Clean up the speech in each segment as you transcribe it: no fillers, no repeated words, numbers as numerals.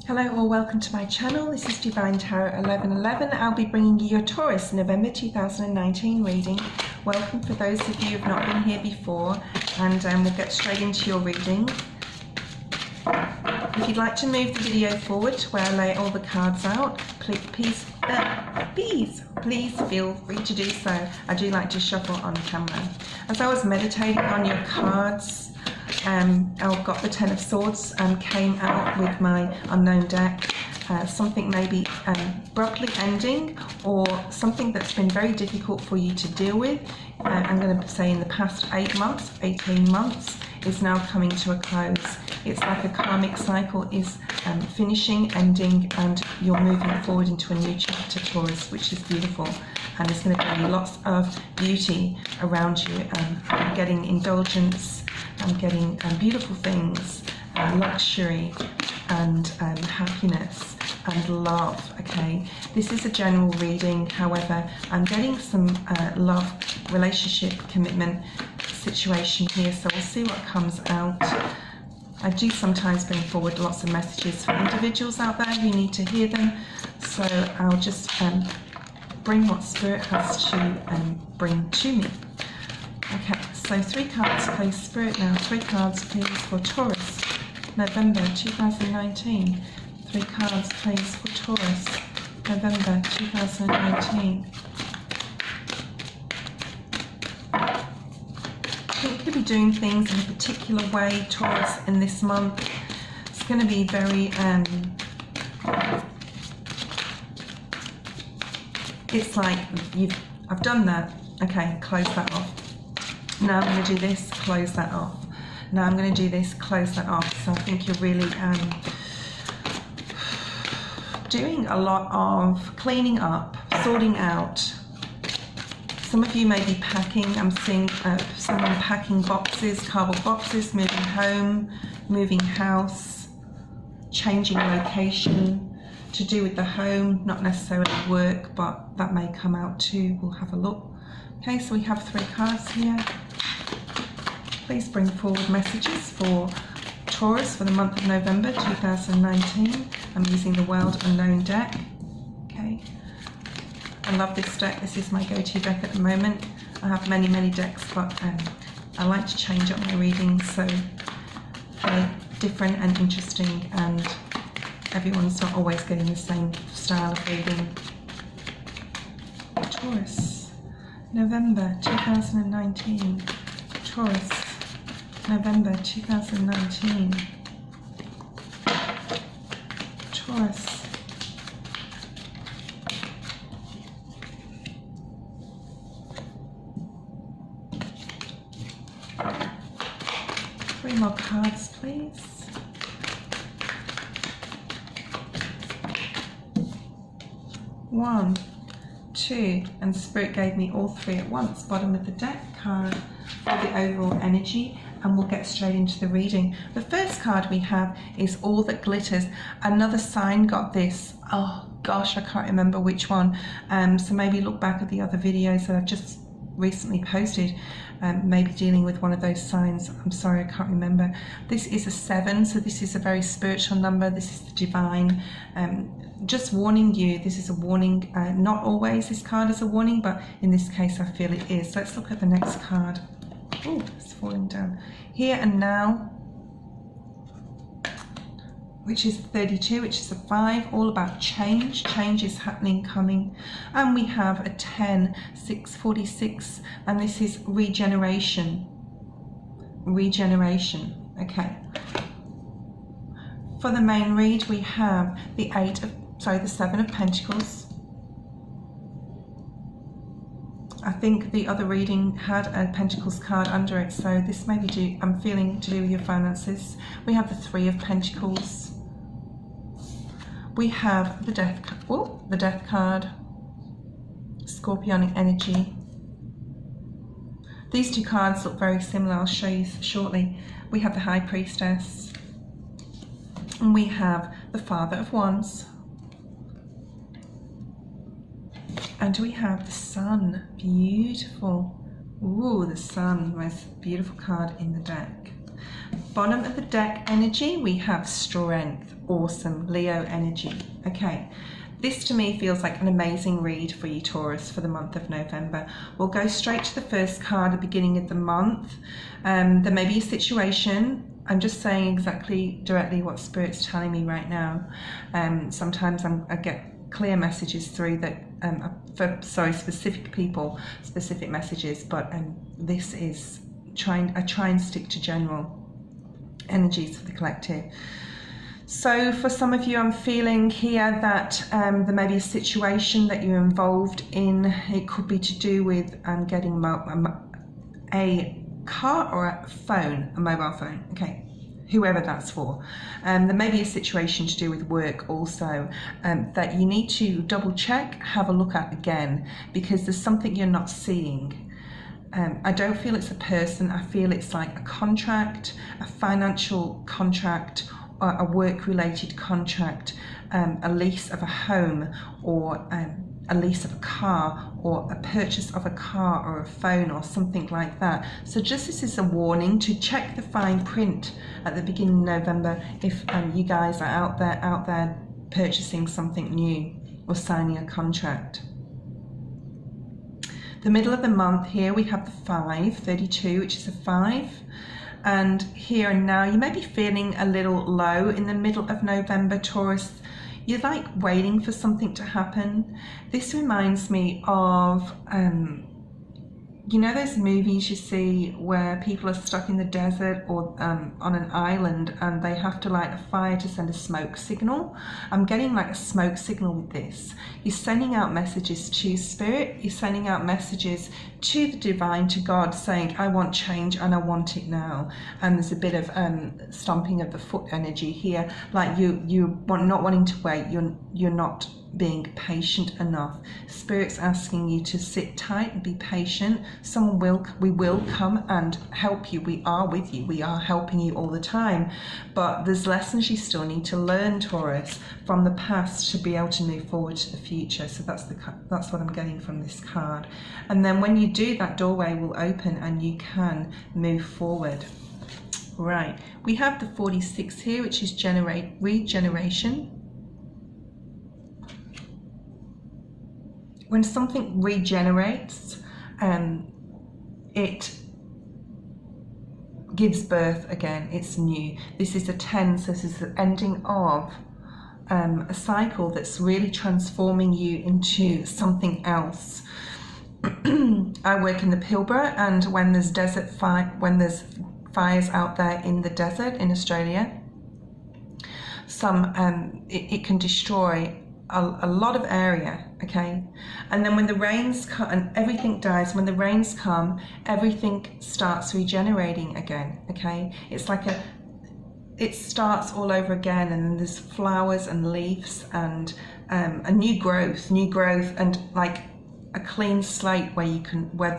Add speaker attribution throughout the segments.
Speaker 1: Hello or welcome to my channel. This is Divine Tarot 1111. I'll be bringing you your Taurus November 2019 reading. Welcome for those of you who have not been here before, and we'll get straight into your reading. If you'd like to move the video forward to where I lay all the cards out, please feel free to do so. I do like to shuffle on camera. As I was meditating on your cards, I've got the Ten of Swords came out with my unknown deck. Something maybe abruptly ending, or something that's been very difficult for you to deal with. I'm going to say in the past 8 months, 18 months, is now coming to a close. It's like a karmic cycle is finishing, ending, and you're moving forward into a new chapter, Taurus, which is beautiful. And there's going to be lots of beauty around you. I'm getting indulgence, I'm getting beautiful things, luxury, and happiness and love. Okay, this is a general reading, however I'm getting some love, relationship, commitment situation here, so we'll see what comes out. I do sometimes bring forward lots of messages for individuals out there who need to hear them, so I'll just bring what Spirit has to bring to me. Okay, so 3 cards, please, Spirit, now. 3 cards, please, for Taurus, November 2019. 3 cards, please, for Taurus, November 2019. You're going to be doing things in a particular way, Taurus, in this month. It's going to be very, it's like, I've done that. Okay, close that off. Now I'm going to do this, close that off. Now I'm going to do this, close that off. So I think you're really doing a lot of cleaning up, sorting out. Some of you may be packing. I'm seeing someone packing boxes, cardboard boxes, moving home, moving house, changing location, to do with the home, not necessarily work, but that may come out too. We'll have a look. Okay, so we have 3 cards here. Please bring forward messages for Taurus for the month of November 2019. I'm using the World Unknown deck. Okay, I love this deck. This is my go-to deck at the moment. I have many decks, but I like to change up my readings, so they're different and interesting, and everyone's not always getting the same style of reading. Taurus, November 2019. Taurus, November 2019. Taurus. Three more cards, please. One, 2, and Spirit gave me all 3 at once. Bottom of the deck card for the overall energy, and we'll get straight into the reading. The first card we have is All That Glitters. Another sign got this. Oh gosh, I can't remember which one. So maybe look back at the other videos that I've just recently posted, maybe dealing with one of those signs. I'm sorry, I can't remember. This is a 7, so this is a very spiritual number. This is the divine. Just warning you, this is a warning. Not always this card is a warning, but in this case I feel it is. Let's look at the next card. Oh, it's falling down. Here and Now, which is 32, which is a 5, all about change. Change is happening, coming. And we have a 10, 646, and this is regeneration. Regeneration, okay. For the main read, we have the 7 of Pentacles. I think the other reading had a Pentacles card under it, so this may be I'm feeling to do with your finances. We have the 3 of Pentacles. We have the Death card, Scorpionic energy. These 2 cards look very similar. I'll show you shortly. We have the High Priestess, and we have the Father of Wands. And we have the Sun. Beautiful. Ooh, the Sun, most beautiful card in the deck. Bottom of the deck energy, we have Strength. awesome Leo energy. Okay, this to me feels like an amazing read for you, Taurus, for the month of November. We'll go straight to the first card at the beginning of the month. There may be a situation. I'm just saying exactly directly what Spirit's telling me right now. Sometimes I get clear messages through that for specific people, specific messages, but this is I try and stick to general energies for the collective. So for some of you, I'm feeling here that there may be a situation that you're involved in. It could be to do with getting a car or a phone, a mobile phone, okay, whoever that's for. There may be a situation to do with work also that you need to double check, have a look at again, because there's something you're not seeing. I don't feel it's a person. I feel it's like a contract, a financial contract, or a work-related contract, a lease of a home, or a lease of a car, or a purchase of a car or a phone or something like that. So just this is a warning to check the fine print at the beginning of November if you guys are out there purchasing something new or signing a contract. The middle of the month here we have the 532, which is a 5. And here and now, you may be feeling a little low in the middle of November, Taurus. You're like waiting for something to happen. This reminds me of, you know those movies you see where people are stuck in the desert or on an island and they have to light a fire to send a smoke signal? I'm getting like a smoke signal with this. You're sending out messages to Spirit, you're sending out messages to the divine, to God, saying, I want change and I want it now. And there's a bit of stomping of the foot energy here, like you not wanting to wait, you're not being patient enough. Spirit's asking you to sit tight and be patient. We will come and help you. We are with you. We are helping you all the time. But there's lessons you still need to learn, Taurus, from the past to be able to move forward to the future. So that's what I'm getting from this card. And then when you do, that doorway will open and you can move forward. Right. We have the 46 here, which is regeneration. When something regenerates, it gives birth again. It's new. This is a 10, so this is the ending of a cycle that's really transforming you into something else. I work in the Pilbara, and when there's there's fires out there in the desert in Australia, it can destroy a lot of area, okay? And then when the rains come and everything dies, when the rains come, everything starts regenerating again, okay? It's like it starts all over again, and then there's flowers and leaves and a new growth and like a clean slate where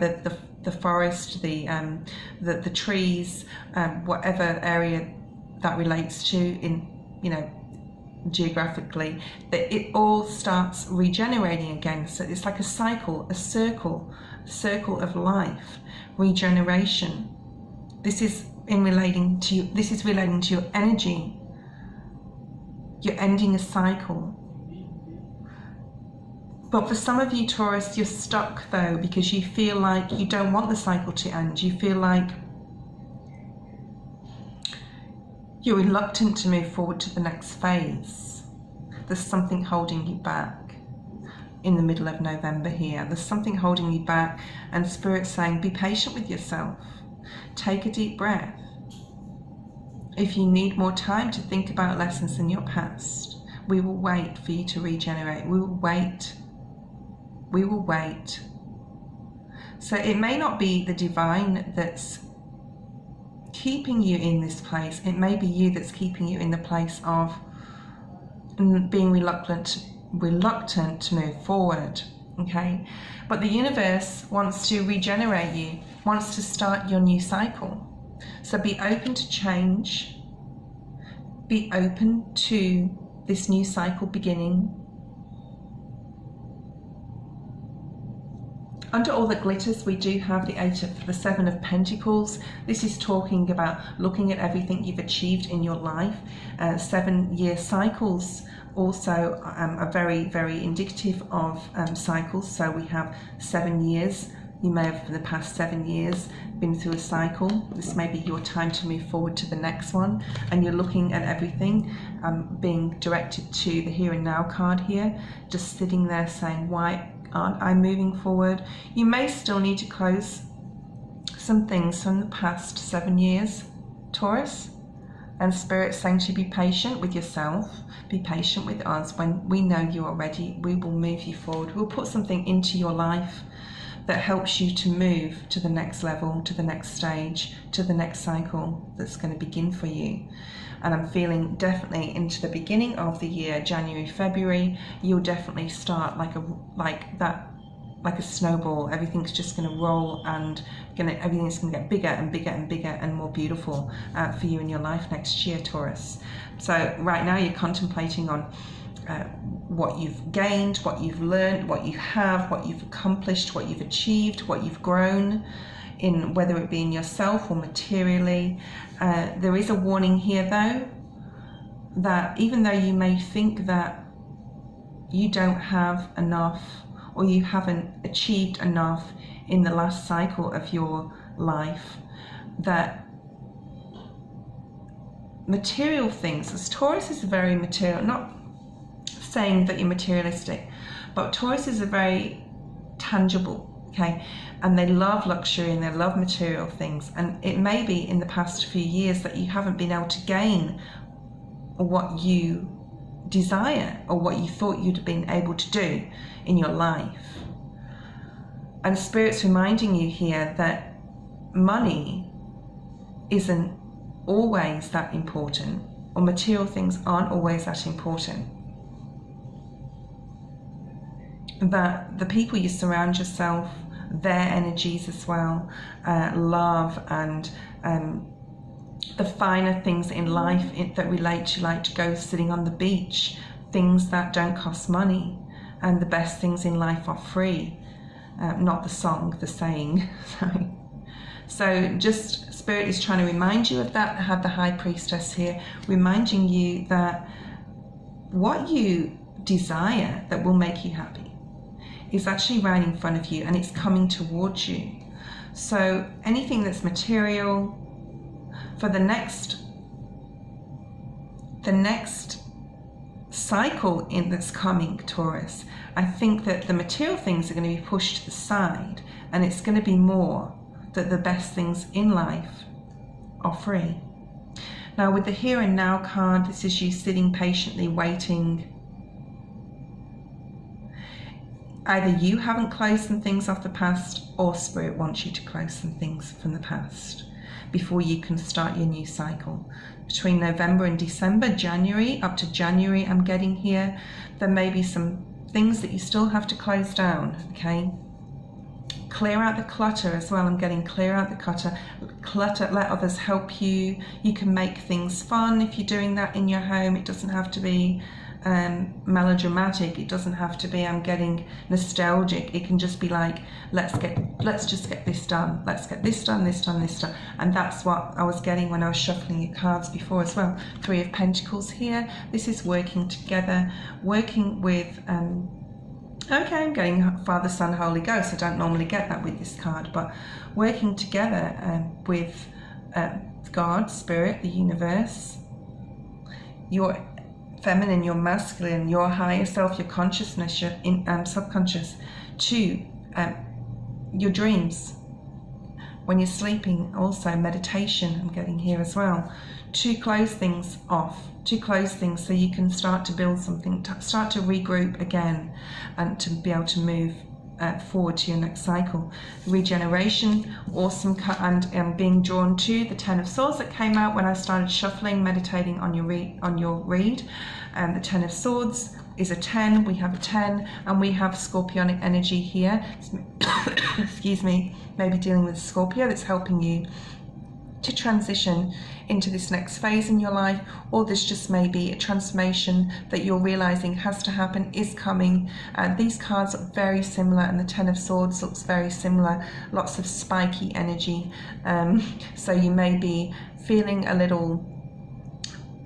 Speaker 1: the forest, the trees, whatever area that relates to in, geographically, that it all starts regenerating again. So it's like a cycle, a circle of life, regeneration. This is relating to your energy. You're ending a cycle. But for some of you, Taurus, you're stuck though, because you feel like you don't want the cycle to end. You feel like you're reluctant to move forward to the next phase. There's something holding you back in the middle of November here. There's something holding you back, and Spirit's saying, be patient with yourself. Take a deep breath. If you need more time to think about lessons in your past, we will wait for you to regenerate. We will wait. We will wait. So it may not be the divine that's keeping you in this place. It may be you that's keeping you in the place of being reluctant to move forward, okay? But the universe wants to regenerate you, wants to start your new cycle. So be open to change. Be open to this new cycle beginning. Under all that glitters, we do have the Seven of Pentacles. This is talking about looking at everything you've achieved in your life. 7-year cycles also are very, very indicative of cycles. So we have 7 years. You may have, for the past 7 years, been through a cycle. This may be your time to move forward to the next one. And you're looking at everything, being directed to the Here and Now card here, just sitting there saying, why aren't I moving forward? You may still need to close some things from the past 7 years, Taurus. And Spirit saying to you, be patient with yourself, be patient with us. When we know you are ready, we will move you forward. We'll put something into your life that helps you to move to the next level, to the next stage, to the next cycle that's going to begin for you. And I'm feeling definitely into the beginning of the year, January, February, you'll definitely start like a snowball. Everything's just going to roll, and everything's going to get bigger and bigger and bigger and more beautiful for you in your life next year, Taurus. So right now you're contemplating on what you've gained, what you've learned, what you have, what you've accomplished, what you've achieved, what you've grown in, whether it be in yourself or materially. There is a warning here though, that even though you may think that you don't have enough or you haven't achieved enough in the last cycle of your life, that material things, as Taurus is very material, not saying that you're materialistic, but Taurus is a very tangible, okay, and they love luxury and they love material things, and it may be in the past few years that you haven't been able to gain what you desire or what you thought you'd been able to do in your life. And Spirit's reminding you here that money isn't always that important, or material things aren't always that important. That the people you surround yourself, their energies as well, love, and the finer things in life that relate to, like to go sitting on the beach, things that don't cost money, and the best things in life are free. Not the song, the saying. Sorry. So just Spirit is trying to remind you of that. I have the High Priestess here, reminding you that what you desire that will make you happy is actually right in front of you, and it's coming towards you. So anything that's material, for the next cycle that's coming, Taurus, I think that the material things are going to be pushed to the side, and it's going to be more that the best things in life are free. Now with the Here and Now card, this is you sitting patiently waiting. Either you haven't closed some things off the past, or Spirit wants you to close some things from the past before you can start your new cycle. Between November and December, January, up to January I'm getting here, there may be some things that you still have to close down, okay? Clear out the clutter as well. I'm getting clear out the clutter, let others help you. You can make things fun if you're doing that in your home. It doesn't have to be melodramatic. It doesn't have to be I'm getting nostalgic. It can just be like, let's just get this done. Let's get this done, this done, this done. And that's what I was getting when I was shuffling your cards before as well. 3 of Pentacles here. This is working together, working with okay, I'm getting Father, Son, Holy Ghost. I don't normally get that with this card, but working together with God, Spirit, the universe, your feminine, your masculine, your higher self, your consciousness, your subconscious, to your dreams. When you're sleeping, also meditation, I'm getting here as well, to close things off, to close things so you can start to build something, start to regroup again, and to be able to move forward to your next cycle. Regeneration, awesome, and being drawn to the 10 of Swords that came out when I started shuffling, meditating on your read. The 10 of Swords is a 10, we have a 10, and we have Scorpionic energy here. Excuse me, maybe dealing with Scorpio that's helping you to transition into this next phase in your life, or this just may be a transformation that you're realizing has to happen, is coming. These cards are very similar, and the Ten of Swords looks very similar, lots of spiky energy. So you may be feeling a little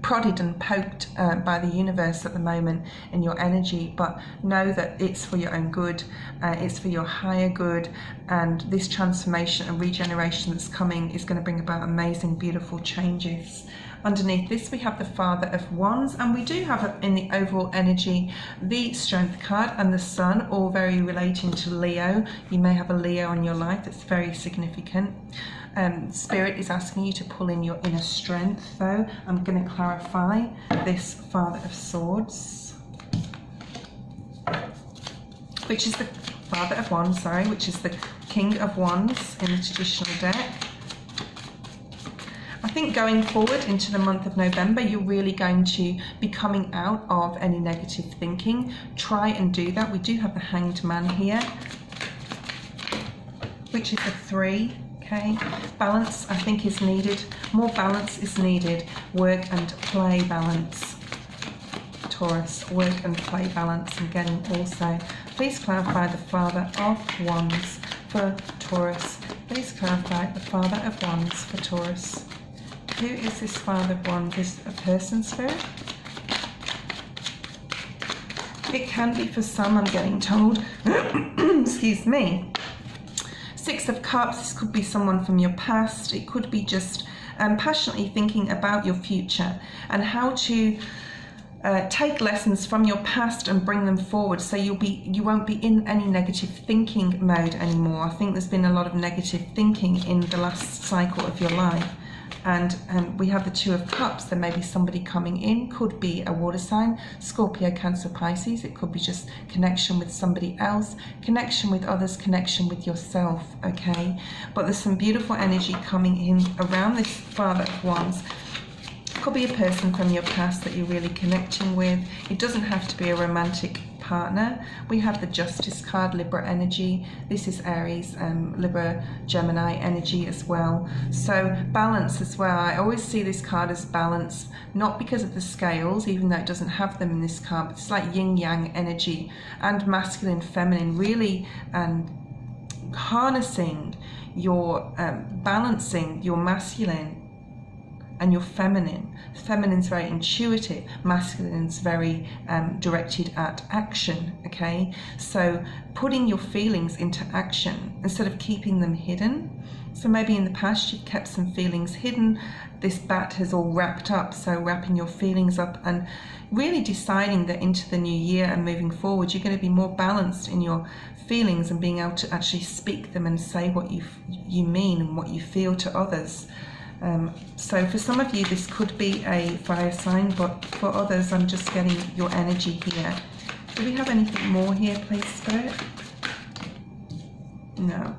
Speaker 1: prodded and poked by the universe at the moment in your energy, but know that it's for your own good, it's for your higher good, and this transformation and regeneration that's coming is going to bring about amazing, beautiful changes. Underneath this we have the Father of Wands, and we do have in the overall energy the Strength card and the Sun, all very relating to Leo. You may have a Leo in your life that's very significant. Spirit is asking you to pull in your inner strength, though. I'm going to clarify this Father of Swords, which is the Father of Wands, sorry, which is the King of Wands in the traditional deck. I think going forward into the month of November, you're really going to be coming out of any negative thinking. Try and do that. We do have the Hanged Man here, which is a 3. Okay, balance I think is needed. More balance is needed. Work and play balance. Taurus, work and play balance. I'm getting also. Please clarify the Father of Wands for Taurus. Please clarify the Father of Wands for Taurus. Who is this Father of Wands? Is it a person, Spirit? It can be for some, I'm getting told. Excuse me. Six of Cups, this could be someone from your past. It could be just passionately thinking about your future and how to take lessons from your past and bring them forward, so you won't be in any negative thinking mode anymore. I think there's been a lot of negative thinking in the last cycle of your life. And we have the Two of Cups. There may be somebody coming in, could be a water sign, Scorpio, Cancer, Pisces. It could be just connection with somebody else, connection with others, connection with yourself, okay? But there's some beautiful energy coming in around this Father of Wands. Could be a person from your past that you're really connecting with. It doesn't have to be a romantic partner. We have the Justice card, Libra energy. This is Aries, Libra, Gemini energy as well. So balance as well. I always see this card as balance, not because of the scales, even though it doesn't have them in this card, but it's like yin yang energy and masculine, feminine, really harnessing your, balancing your masculine and your feminine. Feminine's very intuitive, masculine's very directed at action, okay? So putting your feelings into action instead of keeping them hidden. So maybe in the past you've kept some feelings hidden. This bat has all wrapped up, so wrapping your feelings up and really deciding that into the new year and moving forward, you're going to be more balanced in your feelings and being able to actually speak them and say what you mean and what you feel to others. So for some of you this could be a fire sign, but for others I'm just getting your energy here. Do we have anything more here, please, Spirit? No,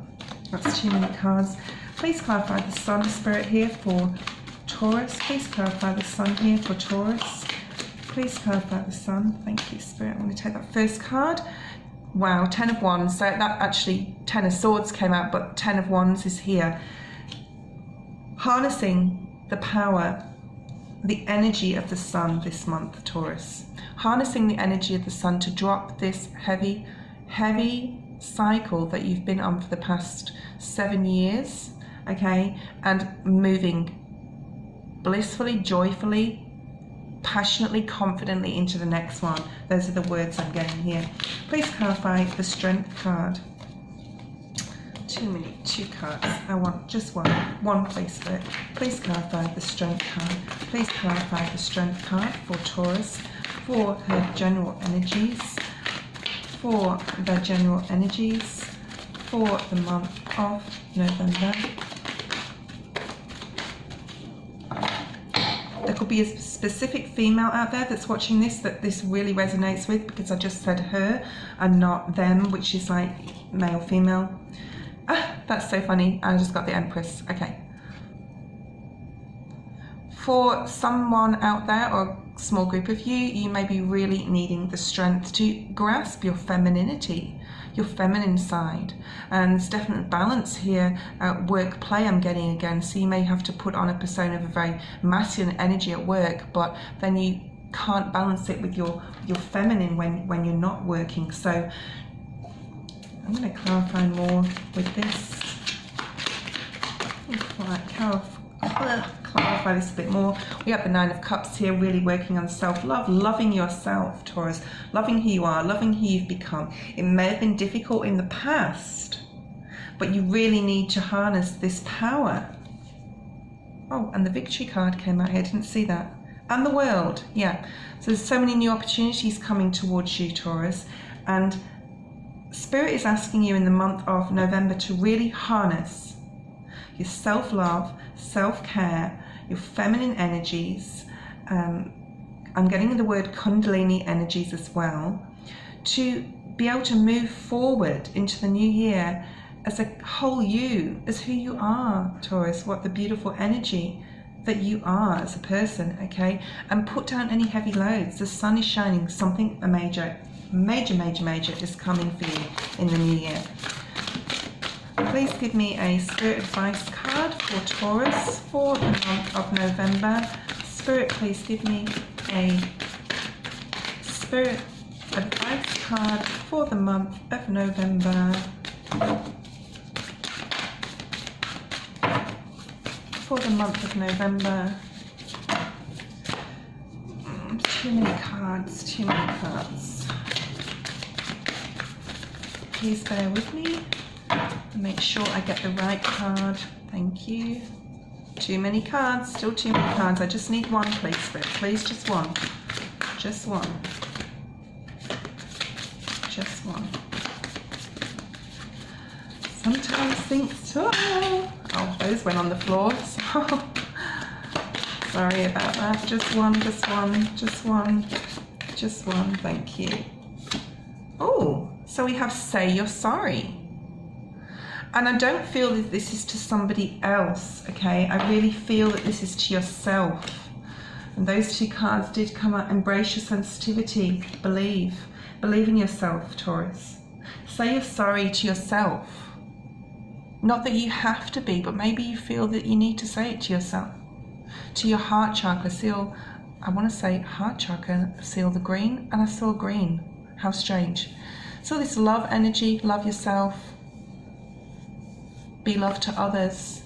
Speaker 1: that's too many cards. Please clarify the Sun, Spirit, here for Taurus. Please clarify the Sun here for Taurus. Please clarify the Sun. Thank you, Spirit. I'm going to take that first card. Wow, Ten of Wands. So that actually, Ten of Swords came out, but Ten of Wands is here. Harnessing the power, the energy of the Sun this month, Taurus. Harnessing the energy of the Sun to drop this heavy cycle that you've been on for the past 7 years, okay? And moving blissfully, joyfully, passionately, confidently into the next one. Those are the words I'm getting here. Please clarify the Strength card. Too many, 2 cards. I want just one please, Spirit. Please clarify the Strength card. Please clarify the Strength card for Taurus, for her general energies, for the general energies for the month of November. There could be a specific female out there that's watching this that this really resonates with, because I just said her and not them, which is like male, female. Ah, that's so funny. I just got the Empress. Okay. For someone out there, or a small group of you, you may be really needing the strength to grasp your femininity, your feminine side. And there's definite balance here at work play I'm getting again. So you may have to put on a persona of a very masculine energy at work, but then you can't balance it with your feminine when you're not working. So I'm going to clarify more with this. Clarify this a bit more. We have the Nine of Cups here, really working on self-love, loving yourself, Taurus, loving who you are, loving who you've become. It may have been difficult in the past, but you really need to harness this power. Oh, and the Victory card came out here, I didn't see that. And the World, yeah. So there's so many new opportunities coming towards you, Taurus, and Spirit is asking you in the month of November to really harness your self-love, self-care, your feminine energies. I'm getting the word Kundalini energies as well, to be able to move forward into the new year as a whole you, as who you are, Taurus, what the beautiful energy that you are as a person, okay? And put down any heavy loads. The sun is shining, something major is coming for you in the new year. Please give me a Spirit advice card for Taurus for the month of November. Spirit, please give me a Spirit advice card for the month of November. For the month of November. Too many cards, too many cards. Please bear with me. Make sure I get the right card. Thank you. Too many cards, still too many cards. I just need one, please, Spirit. Please, just one. Just one. Just one. Sometimes things oh, those went on the floor. So sorry about that. Just one, just one, just one, just one. Thank you. Oh, so we have say you're sorry. And I don't feel that this is to somebody else, okay? I really feel that this is to yourself. And those two cards did come out. Embrace your sensitivity. Believe. Believe in yourself, Taurus. Say you're sorry to yourself. Not that you have to be, but maybe you feel that you need to say it to yourself. To your heart chakra. Seal, I want to say heart chakra, seal the green, and I saw green. How strange. So this love energy, love yourself. Be love to others.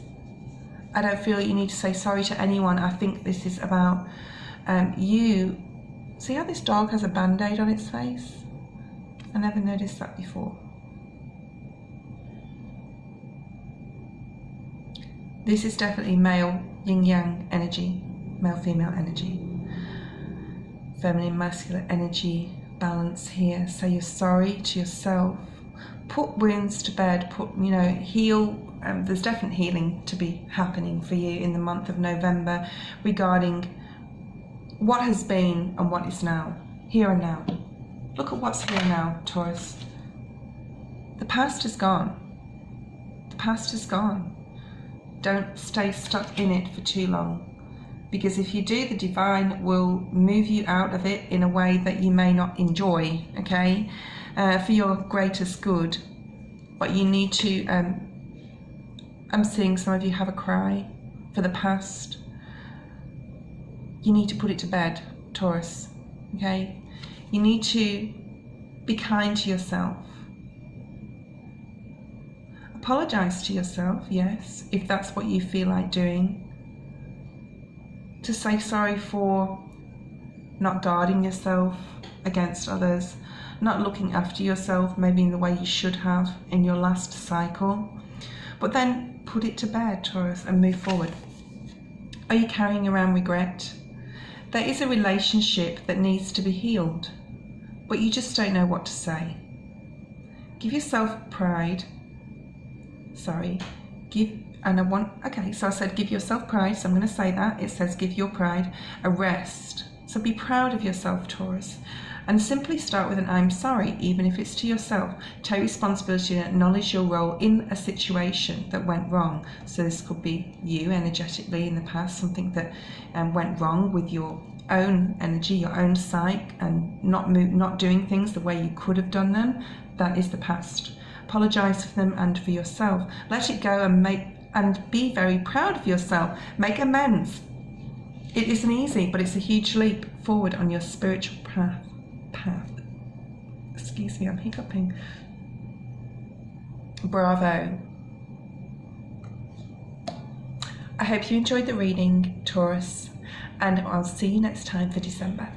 Speaker 1: I don't feel you need to say sorry to anyone. I think this is about you. See how this dog has a band-aid on its face? I never noticed that before. This is definitely male yin-yang energy, male-female energy. Feminine, masculine energy, balance here. Say you're sorry to yourself. Put wounds to bed, heal. There's definite healing to be happening for you in the month of November regarding what has been and what is now, here and now. Look at what's here now, Taurus. The past is gone. The past is gone. Don't stay stuck in it for too long, because if you do, the divine will move you out of it in a way that you may not enjoy, okay? For your greatest good. But you need to, I'm seeing some of you have a cry for the past. You need to put it to bed, Taurus, okay? You need to be kind to yourself. Apologize to yourself, yes, if that's what you feel like doing. To say sorry for not guarding yourself against others, not looking after yourself maybe in the way you should have in your last cycle. But then put it to bed, Taurus, and move forward. Are you carrying around regret? There is a relationship that needs to be healed, but you just don't know what to say. Give yourself pride. Sorry. So I said give yourself pride, so I'm going to say that. It says give your pride a rest. So So be proud of yourself, Taurus. And simply start with an I'm sorry, even if it's to yourself. Take responsibility and acknowledge your role in a situation that went wrong. So this could be you energetically in the past, something that went wrong with your own energy, your own psyche, and not doing things the way you could have done them. That is the past. Apologize for them and for yourself. Let it go and be very proud of yourself. Make amends. It isn't easy, but it's a huge leap forward on your spiritual path. Excuse me, I'm hiccuping. Bravo. I hope you enjoyed the reading, Taurus, and I'll see you next time for December.